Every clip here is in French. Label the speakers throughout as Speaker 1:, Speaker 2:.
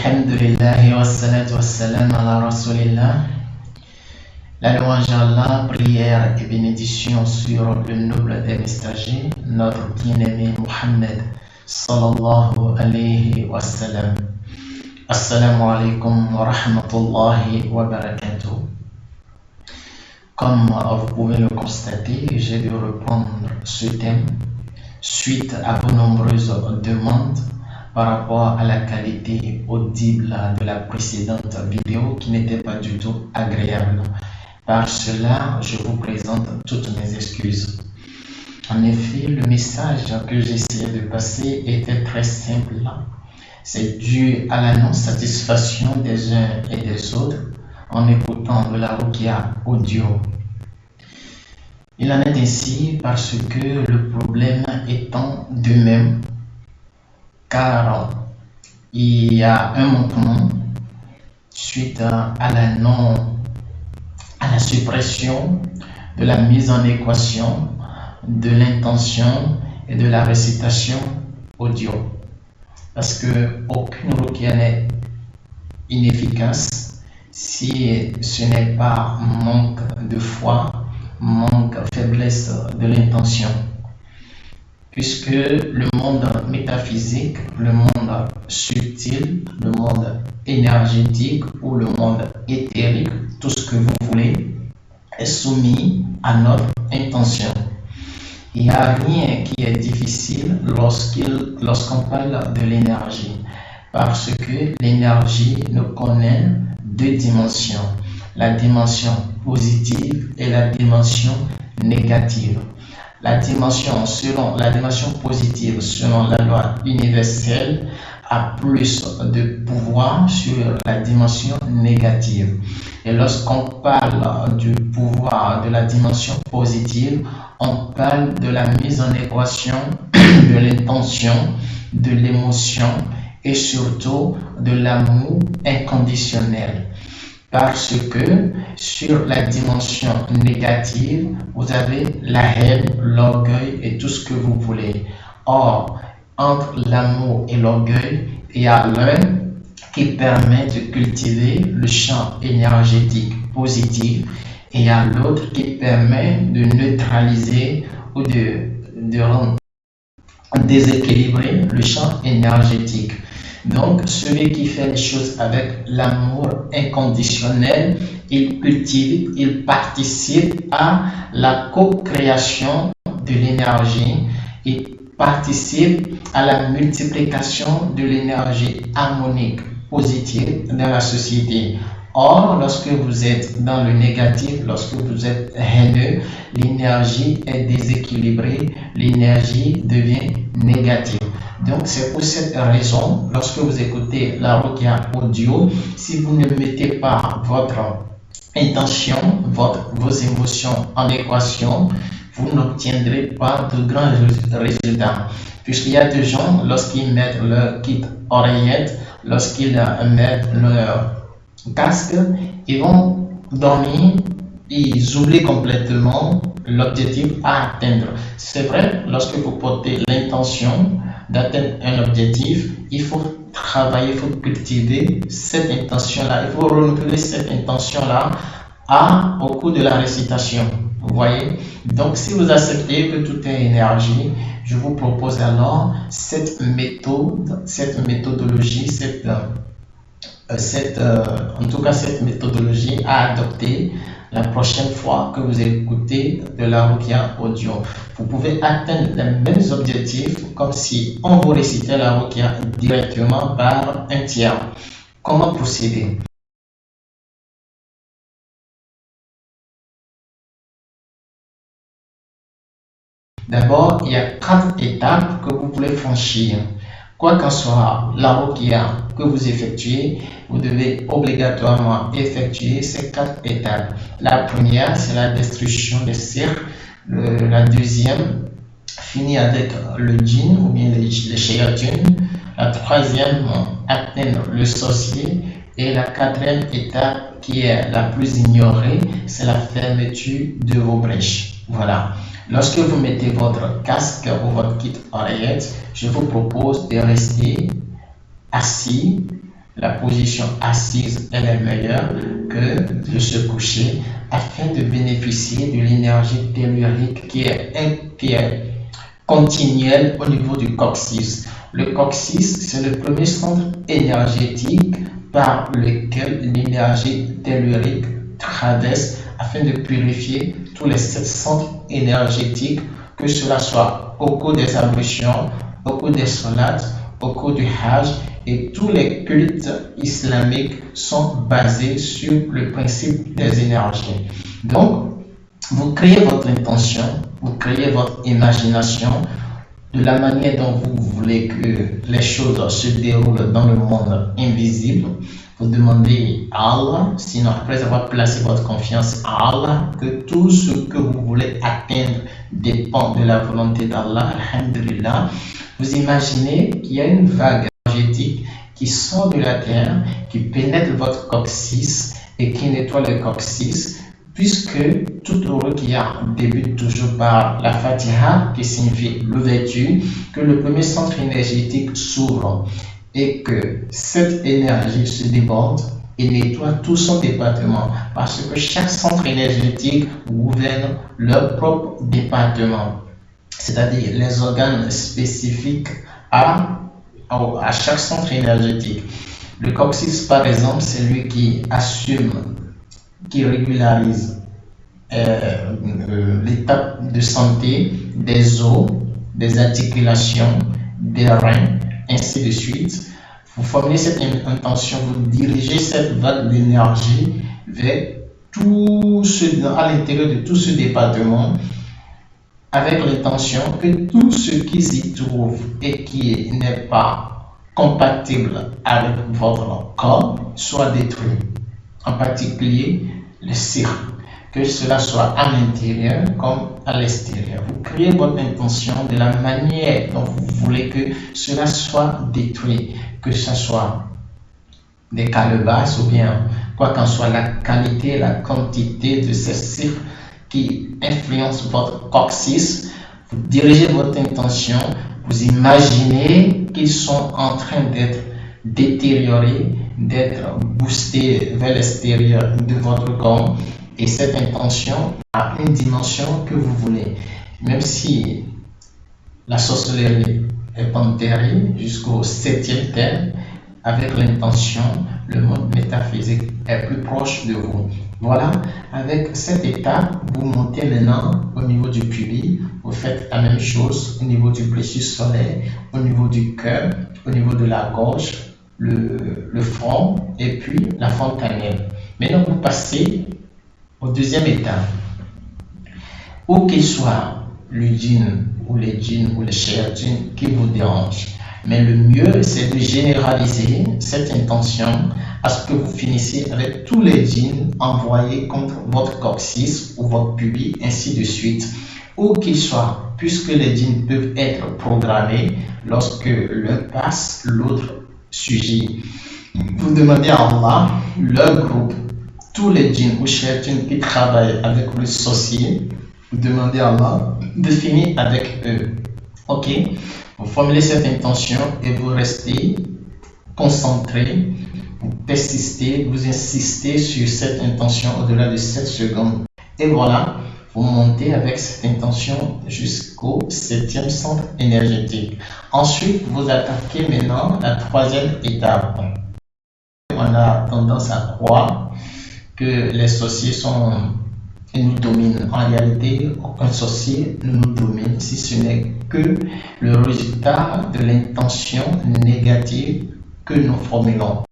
Speaker 1: Alhamdulillah wa salatu wa salam ala rasulillah. La louange à Allah, prière et bénédiction sur le noble des messagers, notre bien-aimé Muhammad sallallahu alayhi wa sallam. Assalamu alaikum wa rahmatullahi wa barakatuh. Comme vous pouvez le constater, j'ai dû reprendre ce thème suite à vos nombreuses demandes par rapport à la qualité audible de la précédente vidéo qui n'était pas du tout agréable. Par cela, je vous présente toutes mes excuses. En effet, le message que j'essayais de passer était très simple. C'est dû à la non-satisfaction des uns et des autres en écoutant de la ruqya audio. Il en est ainsi parce que le problème étant de même, car il y a un manquement suite à la suppression de la mise en équation de l'intention et de la récitation audio. Parce que aucune ruqya n'est inefficace si ce n'est pas manque de foi, manque, faiblesse de l'intention. Puisque le monde métaphysique, le monde subtil, le monde énergétique ou le monde éthérique, tout ce que vous voulez, est soumis à notre intention. Il n'y a rien qui est difficile lorsqu'on parle de l'énergie, parce que l'énergie nous connaît deux dimensions, la dimension positive et la dimension négative. La dimension positive, selon la loi universelle, a plus de pouvoir sur la dimension négative. Et lorsqu'on parle du pouvoir de la dimension positive, on parle de la mise en équation de l'intention, de l'émotion et surtout de l'amour inconditionnel. Parce que sur la dimension négative, vous avez la haine, l'orgueil et tout ce que vous voulez. Or, entre l'amour et l'orgueil, il y a l'un qui permet de cultiver le champ énergétique positif et il y a l'autre qui permet de neutraliser ou de rendre déséquilibrer le champ énergétique. Donc, celui qui fait les choses avec l'amour inconditionnel, il cultive, il participe à la co-création de l'énergie, il participe à la multiplication de l'énergie harmonique, positive dans la société. Or, lorsque vous êtes dans le négatif, lorsque vous êtes haineux, l'énergie est déséquilibrée, l'énergie devient négative. Donc, c'est pour cette raison, lorsque vous écoutez la ruqya audio, si vous ne mettez pas votre intention, vos émotions en équation, vous n'obtiendrez pas de grands résultats. Puisqu'il y a des gens, lorsqu'ils mettent leur kit oreillette, lorsqu'ils mettent leur casque, ils vont dormir, ils oublient complètement l'objectif à atteindre. C'est vrai, lorsque vous portez l'intention d'atteindre un objectif, il faut travailler, il faut cultiver cette intention-là, il faut renouveler cette intention-là au cours de la récitation. Vous voyez? Donc, si vous acceptez que tout est énergie, je vous propose alors cette méthode, cette méthodologie, en tout cas cette méthodologie à adopter la prochaine fois que vous écoutez de la ruqya audio. Vous pouvez atteindre les mêmes objectifs comme si on vous récitait la ruqya directement par un tiers. Comment procéder? D'abord, il y a 4 étapes que vous pouvez franchir. Quoi qu'en soit la ruqya que vous effectuez, vous devez obligatoirement effectuer ces 4 étapes. La première, c'est la destruction des cercles. La deuxième, finir avec le djinn ou bien les shayatins. La troisième, atteindre le sorcier. Et la 4e étape, qui est la plus ignorée, c'est la fermeture de vos brèches. Voilà. Lorsque vous mettez votre casque ou votre kit oreillette, je vous propose de rester assis la position assise elle est meilleure que de se coucher afin de bénéficier de l'énergie tellurique qui est continuelle au niveau du coccyx. Le coccyx, c'est le premier centre énergétique par lequel l'énergie tellurique traverse afin de purifier tous les 7 centres énergétiques, que cela soit au cours des ablutions, au cours des salats, au cours du Hajj, et tous les cultes islamiques sont basés sur le principe des énergies. Donc, vous créez votre intention, vous créez votre imagination de la manière dont vous voulez que les choses se déroulent dans le monde invisible. Vous demandez à Allah, sinon après avoir placé votre confiance à Allah, que tout ce que vous voulez atteindre dépend de la volonté d'Allah. Alhamdulillah. Vous imaginez qu'il y a une vague énergétique qui sort de la terre, qui pénètre votre coccyx et qui nettoie le coccyx, puisque toute ruqya débute toujours par la Fatiha, qui signifie l'ouverture, que le premier centre énergétique s'ouvre et que cette énergie se déborde et nettoie tout son département, parce que chaque centre énergétique gouverne leur propre département, c'est-à-dire les organes spécifiques à chaque centre énergétique. Le coccyx, par exemple, c'est lui qui assume, qui régularise l'état de santé des os, des articulations, des reins, ainsi de suite. Vous formulez cette intention, vous dirigez cette vague d'énergie vers à l'intérieur de tout ce département, avec l'intention que tout ce qui s'y trouve et qui n'est pas compatible avec votre corps soit détruit, en particulier le cirque, que cela soit à l'intérieur comme à l'extérieur. Vous créez votre intention de la manière dont vous voulez que cela soit détruit, que ce soit des calebasses ou bien quoi qu'en soit la qualité et la quantité de ces cirques qui influencent votre coccyx. Vous dirigez votre intention, vous imaginez qu'ils sont en train d'être détériorés, d'être boostés vers l'extérieur de votre corps, et cette intention a une dimension que vous voulez. Même si la sorcellerie est enterrée jusqu'au 7e terme, avec l'intention, le monde métaphysique est plus proche de vous. Voilà, avec cette étape, vous montez maintenant au niveau du pubis, vous faites la même chose au niveau du plexus solaire, au niveau du cœur, au niveau de la gorge, le front et puis la fontanelle. Maintenant, vous passez au deuxième état. Où qu'il soit, le djinn ou les djinns ou les shayatin qui vous dérangent. Mais le mieux, c'est de généraliser cette intention à ce que vous finissiez avec tous les djinns envoyés contre votre coccyx ou votre pubis, ainsi de suite. Où qu'ils soient, puisque les djinns peuvent être programmés lorsque l'un passe, l'autre sujet. Vous demandez à Allah, leur groupe, tous les djinns ou shayatins qui travaillent avec le sorcier, vous demandez à Allah de finir avec eux. Ok? Vous formulez cette intention et vous restez concentré, vous persistez, vous insistez sur cette intention au-delà de 7 secondes. Et voilà, vous montez avec cette intention jusqu'au 7e centre énergétique. Ensuite, vous attaquez maintenant la 3e étape. On a tendance à croire que les sorciers nous dominent. En réalité, aucun sorcier ne nous domine si ce n'est que le résultat de l'intention négative que nous formulons.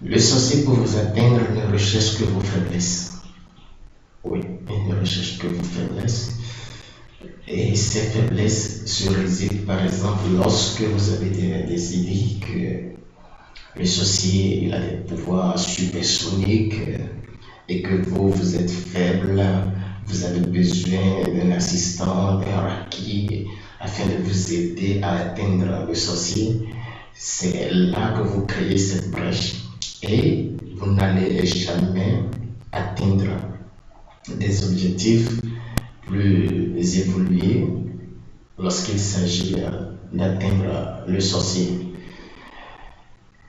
Speaker 1: Le sorcier pour vous atteindre ne recherche que vos faiblesses. Oui, il ne recherche que vos faiblesses. Et ces faiblesses se résident par exemple lorsque vous avez décidé que le sorcier il a des pouvoirs supersoniques et que vous êtes faible, vous avez besoin d'un assistant, d'un raki afin de vous aider à atteindre le sorcier. C'est là que vous créez cette brèche et vous n'allez jamais atteindre des objectifs plus évolué lorsqu'il s'agit d'atteindre le sorcier.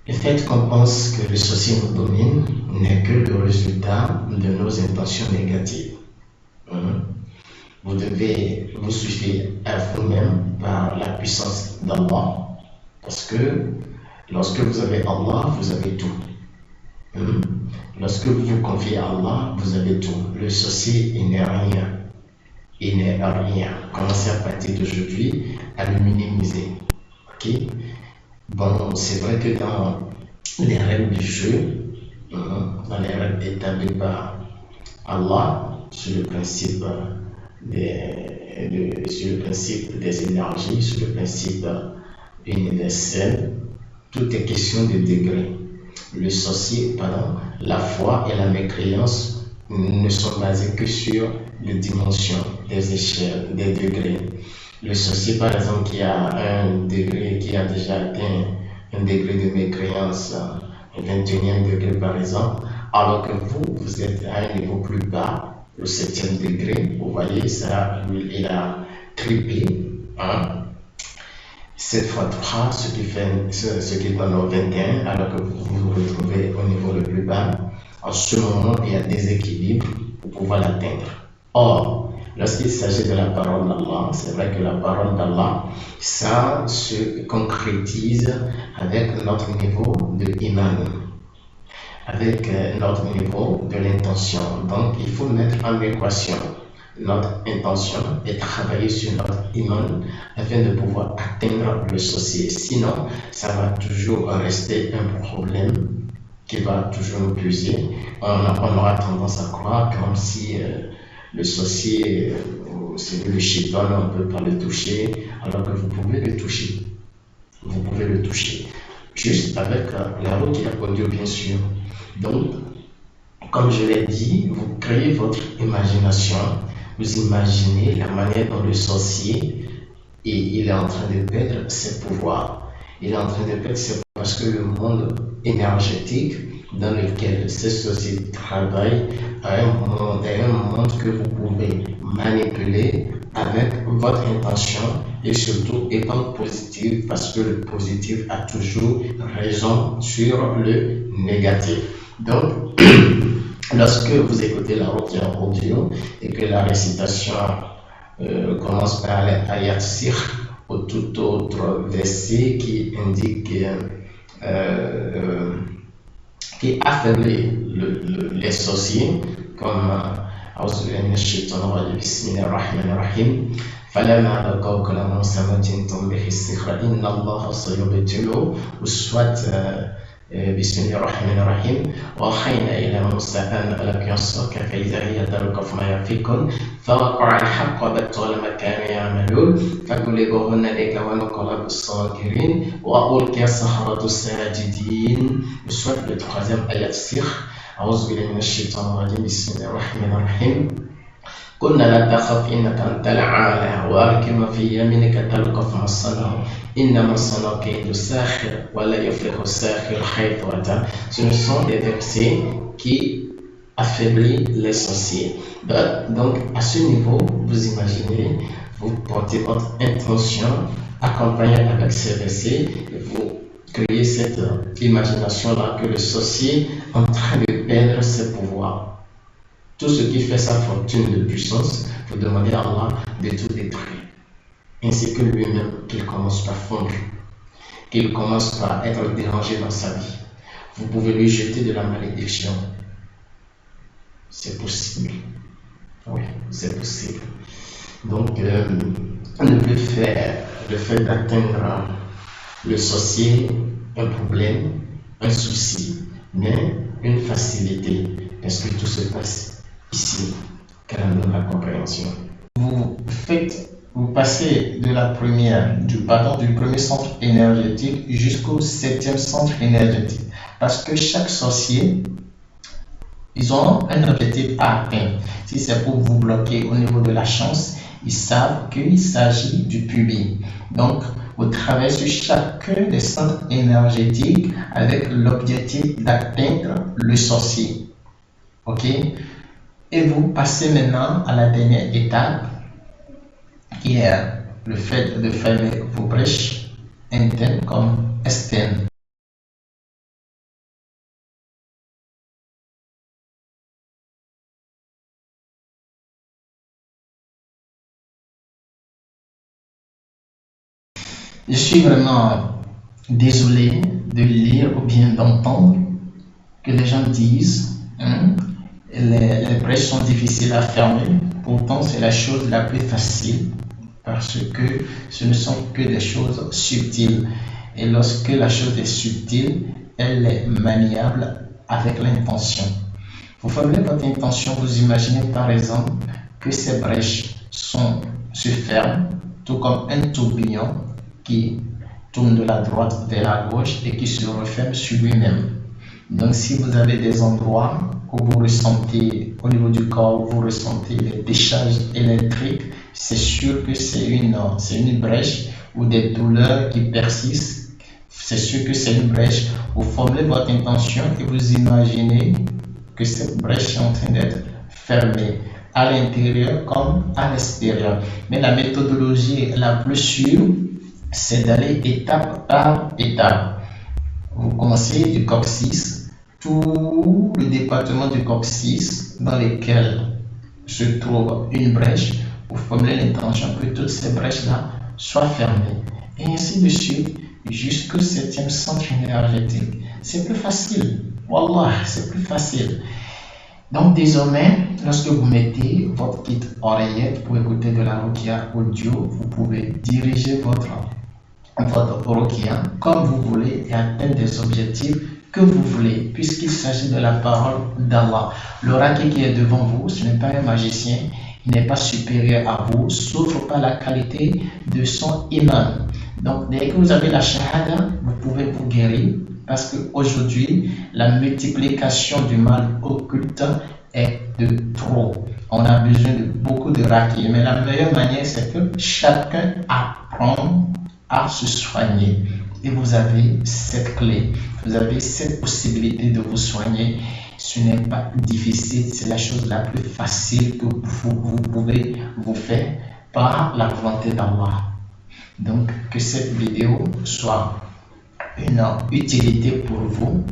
Speaker 1: Le fait qu'on pense que le sorcier nous domine n'est que le résultat de nos intentions négatives. Vous devez vous suffire à vous-même par la puissance d'Allah, parce que lorsque vous avez Allah, vous avez tout. Lorsque vous vous confiez à Allah, vous avez tout. Le sorcier, il n'est rien. Il n'est rien. Commencez à partir d'aujourd'hui à le minimiser. Ok? Bon, c'est vrai que dans les règles du jeu, dans les règles établies par Allah, sur le principe des énergies, sur le principe universel, tout est question de degrés. Le sorcier, la foi et la mécréance ne sont basés que sur les dimensions, des échelles, des degrés. Le sorcier, par exemple, qui a un degré, qui a déjà atteint un degré de mécréance, 21e degré par exemple, alors que vous êtes à un niveau plus bas, au 7e degré, vous voyez, ça, il a triplé. 7 fois 3, ce qui donne 21, alors que vous vous retrouvez au niveau le plus bas. En ce moment, il y a des équilibres pour pouvoir l'atteindre. Or, lorsqu'il s'agit de la parole d'Allah, c'est vrai que la parole d'Allah, ça se concrétise avec notre niveau de iman, avec notre niveau de l'intention. Donc, il faut mettre en équation notre intention et travailler sur notre iman afin de pouvoir atteindre le sorcier. Sinon, ça va toujours rester un problème qui va toujours nous peser. On aura tendance à croire comme si le sorcier, c'est le shaitan, on ne peut pas le toucher, alors que vous pouvez le toucher. Vous pouvez le toucher. Juste avec la route et audio, bien sûr. Donc, comme je l'ai dit, vous créez votre imagination. Vous imaginez la manière dont le sorcier il est en train de perdre ses pouvoirs. Il est en train de perdre ses pouvoirs parce que le monde énergétique dans lequel ces sorciers travaillent est un monde que vous pouvez manipuler avec votre intention et surtout étant positif, parce que le positif a toujours raison sur le négatif. Donc, lorsque vous écoutez la ruqya audio et que la récitation commence par l'ayat sir ou tout autre verset qui indique qui affaiblit les sorciers, comme فلما ألقوا كل موسى وجنتم به السحر إن الله سيبطله وسوات بسم الله الرحمن الرحيم وأوحينا إلى موسى أن ألق عصاك فإذا هي تلقف ما يأفكون فوقع الحق وبطل ما كانوا يعملون فغلبوا هنالك وانقلبوا الصاغرين وألقي السحرة الساجدين وسوات بتقدم آيات السحر أعوذ بالله من الشيطان الرجيم بسم الله الرحمن الرحيم قلنا لا تخف إنك أنت الأعلى وألق ما في يمينك تلقف ما صنعوا إنما صنعوا كيد الساحر ولا يفلح الساحر حيث أتى. Ce sont des versets qui affaiblissent les sorciers. Donc, à ce niveau, vous imaginez, vous portez votre intention accompagnée avec ces versets, vous créez cette imagination-là que le sorcier est en train de perdre ses pouvoirs. Tout ce qui fait sa fortune de puissance, vous demandez à Allah de tout détruire. Ainsi que lui-même, qu'il commence par fondre, qu'il commence par être dérangé dans sa vie. Vous pouvez lui jeter de la malédiction. C'est possible. Oui, c'est possible. Donc, on ne peut faire le fait d'atteindre le sorcier un problème, un souci, mais une facilité, parce que tout se passe ici, car on donne la compréhension. Vous passez de du premier centre énergétique jusqu'au 7e centre énergétique. Parce que chaque sorcier, ils ont un objectif à atteindre. Si c'est pour vous bloquer au niveau de la chance, ils savent qu'il s'agit du public. Donc, vous travaillez sur chacun des centres énergétiques avec l'objectif d'atteindre le sorcier. Ok? Et vous passez maintenant à la dernière étape qui est le fait de fermer vos brèches internes comme externes. Je suis vraiment désolé de lire ou bien d'entendre que les gens disent les brèches sont difficiles à fermer. Pourtant, c'est la chose la plus facile parce que ce ne sont que des choses subtiles. Et lorsque la chose est subtile, elle est maniable avec l'intention. Vous formulez votre intention, vous imaginez par exemple que ces brèches se ferment, tout comme un tourbillon qui tourne de la droite vers la gauche et qui se referme sur lui-même. Donc si vous avez des endroits où vous ressentez, au niveau du corps, où vous ressentez des décharges électriques, c'est sûr que c'est une brèche ou des douleurs qui persistent. C'est sûr que c'est une brèche. Vous formulez votre intention et vous imaginez que cette brèche est en train d'être fermée à l'intérieur comme à l'extérieur. Mais la méthodologie la plus sûre, c'est d'aller étape par étape. Vous commencez du coccyx, tout le département du coccyx dans lequel se trouve une brèche, vous formulez l'intention que toutes ces brèches-là soient fermées. Et ainsi de suite, jusqu'au 7e centre énergétique. C'est plus facile. Wallah, c'est plus facile. Donc désormais, lorsque vous mettez votre kit oreillette pour écouter de la ruqya audio, vous pouvez diriger votre ruqya comme vous voulez et atteindre des objectifs que vous voulez, puisqu'il s'agit de la parole d'Allah. Le raqi qui est devant vous, ce n'est pas un magicien, il n'est pas supérieur à vous, sauf par la qualité de son imam. Donc dès que vous avez la shahada, vous pouvez vous guérir, parce qu'aujourd'hui, la multiplication du mal occulte est de trop. On a besoin de beaucoup de raqi, mais la meilleure manière, c'est que chacun apprend à se soigner. Et vous avez cette clé, vous avez cette possibilité de vous soigner. Ce n'est pas difficile, c'est la chose la plus facile que vous pouvez vous faire par la volonté d'Allah. Donc, que cette vidéo soit une utilité pour vous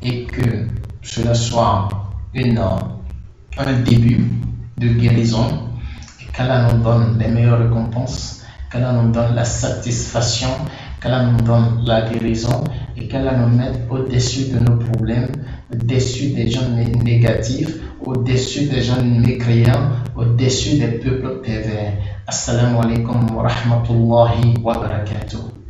Speaker 1: et que cela soit un début de guérison, et qu'Allah nous donne les meilleures récompenses, qu'Allah nous donne la satisfaction, qu'Allah nous donne la guérison et qu'Allah nous mette au-dessus de nos problèmes, au-dessus des gens négatifs, au-dessus des gens mécréants, au-dessus des peuples pervers. Assalamu alaikum wa rahmatullahi wa barakatuh.